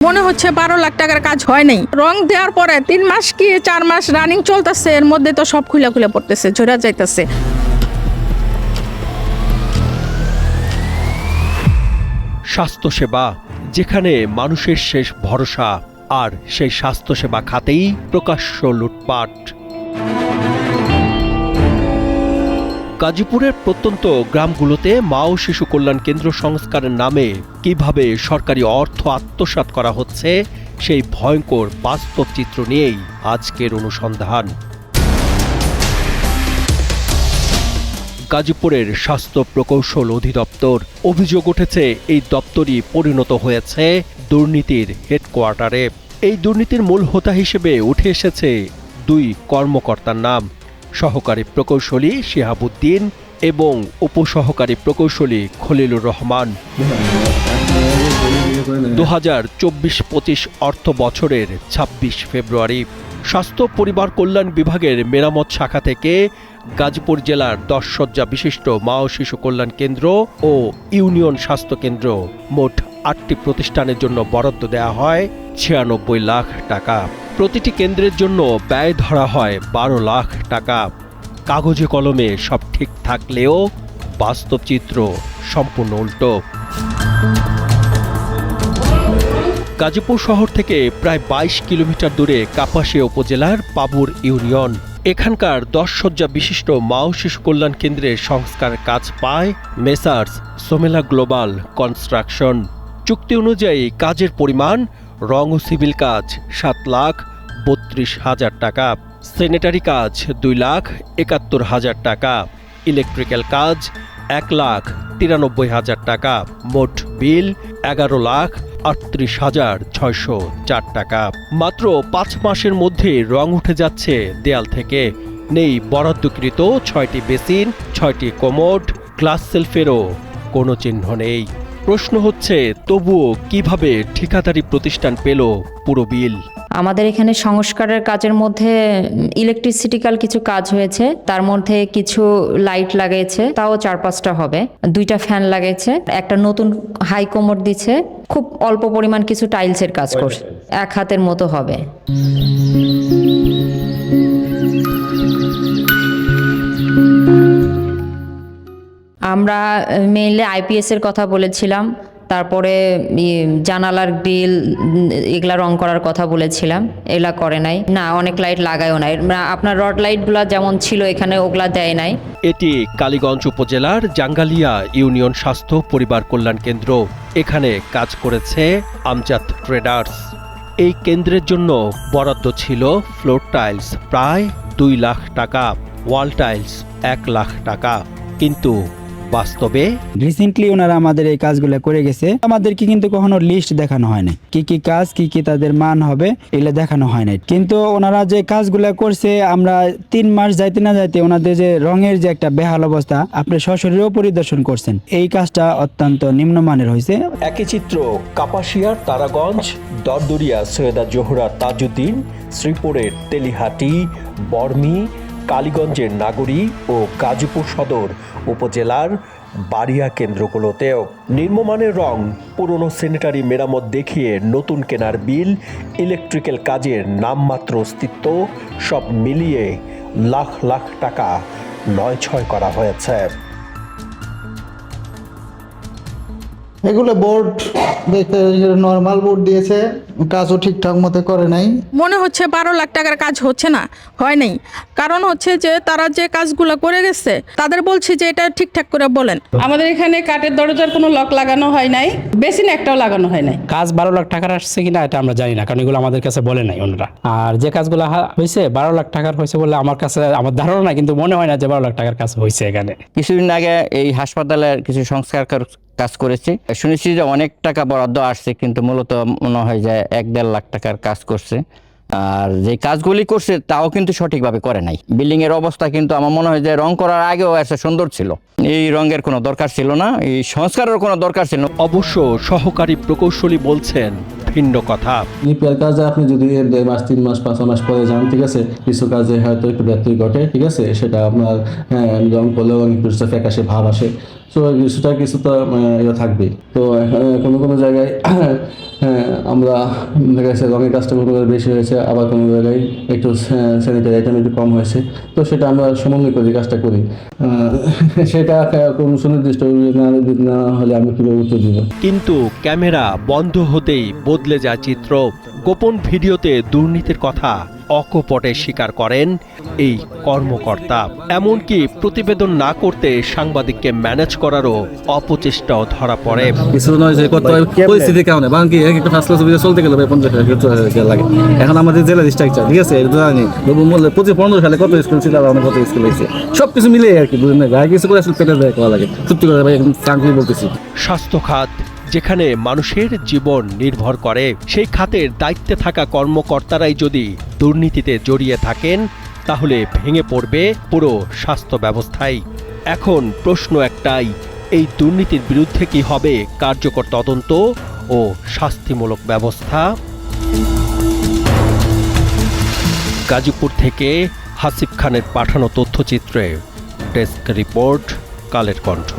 মনে হচ্ছে 12 লাখ টাকার কাজ হয় নাই। রং দেওয়ার পরে 3 মাস কি 4 মাস রানিং চলতেছে, এর মধ্যে তো সব খুলে খুলে পড়তেছে, ঝরে যাইতেছে। স্বাস্থ্যসেবা যেখানে মানুষের শেষ ভরসা, আর সেই স্বাস্থ্যসেবা খাতেই প্রকাশ্য লুটপাট। গাজীপুরের প্রত্যন্ত গ্রামগুলোতে মা ও শিশু কল্যাণ কেন্দ্র সংস্কারের নামে কিভাবে সরকারি অর্থ আত্মসাৎ করা হচ্ছে, সেই ভয়ঙ্কর বাস্তব চিত্র নিয়েই আজকের অনুসন্ধান। গাজীপুরের স্বাস্থ্য প্রকৌশল অধিদপ্তর। অভিযোগ উঠেছে এই দপ্তরই পরিণত হয়েছে দুর্নীতির হেডকোয়ার্টারে। এই দুর্নীতির মূল হোতা হিসেবে উঠে এসেছে 2 কর্মকর্তার নাম, সহকারী প্রকৌশলী শিহাবুদ্দিন এবং উপসহকারী প্রকৌশলী খলিলুর রহমান। 2024-25 অর্থ বছরের 26 ফেব্রুয়ারি স্বাস্থ্য পরিবার কল্যাণ বিভাগের মেরামত শাখা থেকে গাজীপুর জেলার 10 শয্যা বিশিষ্ট মা ও শিশু কল্যাণ কেন্দ্র ও ইউনিয়ন স্বাস্থ্য কেন্দ্র মোট 8টি প্রতিষ্ঠানের জন্য বরাদ্দ দেওয়া হয় 96 লাখ টাকা। প্রতিটি কেন্দ্রের জন্য ব্যয় ধরা হয় 12 লাখ টাকা। কাগজে কলমে সব ঠিক থাকলেও বাস্তব চিত্র সম্পূর্ণ উল্টো। গাজীপুর শহর থেকে প্রায় 22 কিলোমিটার দূরে কাপাসিয়া উপজেলার পাবুর ইউনিয়ন। এখানকার 10 শয্যা বিশিষ্ট মা ও শিশু কল্যাণ কেন্দ্রের সংস্কার কাজ পায় মেসার্স সোমেলা গ্লোবাল কনস্ট্রাকশন। চুক্তি অনুযায়ী কাজের পরিমাণ: রং ও সিভিল কাজ 7,32,000 টাকা, স্যানিটারি কাজ 2,71,000 টাকা, ইলেকট্রিক্যাল কাজ 1,93,000 টাকা। মোট বিল 11,38,604 টাকা। মাত্র 5 মাসের মধ্যে রং উঠে যাচ্ছে দেয়াল থেকে। নেই বরাদ্দকৃত 6টি বেসিন, 6টি কোমোড, গ্লাস সেলফেরও কোনো চিহ্ন নেই। প্রশ্ন হচ্ছে, তবুও কিভাবে ঠিকাদারি প্রতিষ্ঠান পেল পুরো বিল? আমাদের এখানে সংস্কারের কাজের মধ্যে ইলেকট্রিসিটিক্যাল কিছু কাজ হয়েছে, তার মধ্যে কিছু লাইট লাগিয়েছে, তাও 4-5টা হবে, 2টা ফ্যান লাগিয়েছে, একটা নতুন হাই কোমোড দিচ্ছে, খুব অল্প পরিমাণ কিছু টাইলসের কাজ করছে, 1 হাতের মতো হবে। আমরা মেইনলি আইপিএস এর কথা বলেছিলাম, তারপরে জানালার গ্রিল এগুলা রং করার কথা বলেছিলাম, এগুলা করে নাই। না, অনেক লাইট লাগায়ও নাই, আপনার রড লাইটগুলা যেমন ছিল এখানে ওগুলা দেয় নাই। এটি কালীগঞ্জ উপজেলার জাঙ্গালিয়া ইউনিয়ন স্বাস্থ্য পরিবার কল্যাণ কেন্দ্র। এখানে কাজ করেছে আমজাদ ট্রেডার্স। এই কেন্দ্রের জন্য বরাদ্দ ছিল ফ্লোর টাইলস প্রায় 2 লাখ টাকা, ওয়াল টাইলস 1 লাখ টাকা। কিন্তু বাস্তবে রিসেন্টলি ওনারা আমাদের এই কাজগুলো করে গেছে, আমাদেরকে কিন্তু কখনো লিস্ট দেখানো হয় নাই, কি কি কাজ, কি কি তাদের মান হবে, এগুলো দেখানো হয় নাই। কিন্তু ওনারা যে কাজগুলো করছে, আমরা 3 মাস যাইতে না যাইতে ওনাদের যে রঙের যে একটা বেহাল অবস্থা, আপনি সশরীরেও পরিদর্শন করছেন, এই কাজটা অত্যন্ত নিম্নমানের হয়েছে। একই চিত্র কাপাসিয়ার তারাগঞ্জ, দরদুরিয়া সৈয়দা জোহরা তাজউদ্দিন, শ্রীপুরের তেলিহাটি, বর্মি, কালীগঞ্জের নাগরী ও গাজীপুর সদর উপজেলার বাড়িয়া কেন্দ্রগুলোতেও নিম্নমানের রং, পুরনো স্যানিটারি মেরামত দেখিয়ে নতুন কেনার বিল, ইলেকট্রিক্যাল কাজের নামমাত্র অস্তিত্ব, সব মিলিয়ে লাখ লাখ টাকা নয়-ছয় করা হয়েছে। এগুলো বোর্ড দেখতে নর্মাল বোর্ড দিয়েছে, কাজও ঠিকঠাক মতো করে নাই। মনে হচ্ছে 12 লাখ টাকার কাজ হচ্ছে না, হয় নাই। কারণ হচ্ছে যে তারা যে কাজগুলো করে গেছে, তাদের বলছি যে এটা ঠিকঠাক করে বলেন। আমাদের এখানে কাঠের দরজার কোনো লক লাগানো হয় নাই, বেসিন একটাও লাগানো হয় নাই। কাজ 12 লাখ টাকার আসছে কিনা এটা আমরা জানি না, কারণ এগুলো আমাদের কাছে বলে নাই ওনারা। আর যে কাজগুলো হয়েছে 12 লাখ টাকার হয়েছে বলে আমার কাছে, আমার ধারণা না, কিন্তু মনে হয় না যে 12 লাখ টাকার কাজ হয়েছে এখানে। কিছুদিন আগে এই হাসপাতালের কিছু সংস্কার কাজ করেছি, শুনেছি যে অনেক টাকা বরাদ্দ আসছে, কিন্তু মূলত মনে হয় যে 1-1.5 লাখ টাকার কাজ করছে। আর যে কাজগুলি করছে তাও কিন্তু সঠিকভাবে করে নাই। বিল্ডিং এর অবস্থা কিন্তু আমার মনে হয় যে রং করার আগেও এসে সুন্দর ছিল, এই রঙের কোনো দরকার ছিল না, এই সংস্কারের কোনো দরকার ছিল না। অবশ্য সহকারী প্রকৌশলী বলছেন ভিন্ন কথা। রিপেয়ার কাজে আপনি যদি 1.5 মাস 3 মাস 5 মাস পরে যান, ঠিক আছে, কিছু কাজে হয়তো একটু ব্যত্যয় ঘটে, ঠিক আছে, সেটা আপনার রং করলেও একটু ফ্যাকাশে ভাব আসে, সো কিছুটা কিছু তো ইয়ে থাকবে। তো কোনো কোনো জায়গায় আমরা দেখা যাচ্ছে রঙের কাজটা কোনো জায়গায় বেশি হয়েছে, আবার কোনো জায়গায় একটু স্যানিটারি আইটেম একটু কম হয়েছে। তো সেটা আমরা সমন্বয় করে কাজটা করি। সেটা কোনো সুনির্দিষ্ট না হলে আমি কীভাবে উত্তর দিব। কিন্তু ক্যামেরা বন্ধ হতেই বদলে যায় চিত্র। গোপন ভিডিওতে দুর্নীতির কথা অকপটে স্বীকার করেন এই কর্মকর্তা। এমনকি প্রতিবেদন না করতে সাংবাদিককে ম্যানেজ করারও অপচেষ্টাও ধরা পড়ে। কিছু নয় যে কত পরিস্থিতির কারণে বাকি একটা ফার্স্ট ক্লাস ভিডিও চলতে গেলে 50,000 লাগে। এখন আমাদের জেলার স্ট্রাকচার ঠিক আছে, জানি বললে 15 সালে কত স্কুল ছিল আর অনেক কত স্কুল হয়েছে, সবকিছু মিলে আর কি বুঝলেন না, যা কিছু করে আসলে পেটে দেয় করা লাগে। সত্যি করে ভাই এখন চাকরি বলতেছি। স্বাস্থ্য খাত যেখানে মানুষের জীবন নির্ভর করে, সেই খাতের দায়িত্বে থাকা কর্মকর্তারাই যদি দুর্নীতিতে জড়িয়ে থাকেন তাহলে ভেঙে পড়বে পুরো স্বাস্থ্য ব্যবস্থাই। এখন প্রশ্ন একটাই, এই দুর্নীতির বিরুদ্ধে কি হবে কার্যকর তদন্ত ও শাস্তিমূলক ব্যবস্থা? গাজীপুর থেকে হাসিব খানের পাঠানো তথ্যচিত্রে ডেস্ক রিপোর্ট, কালের কণ্ঠ।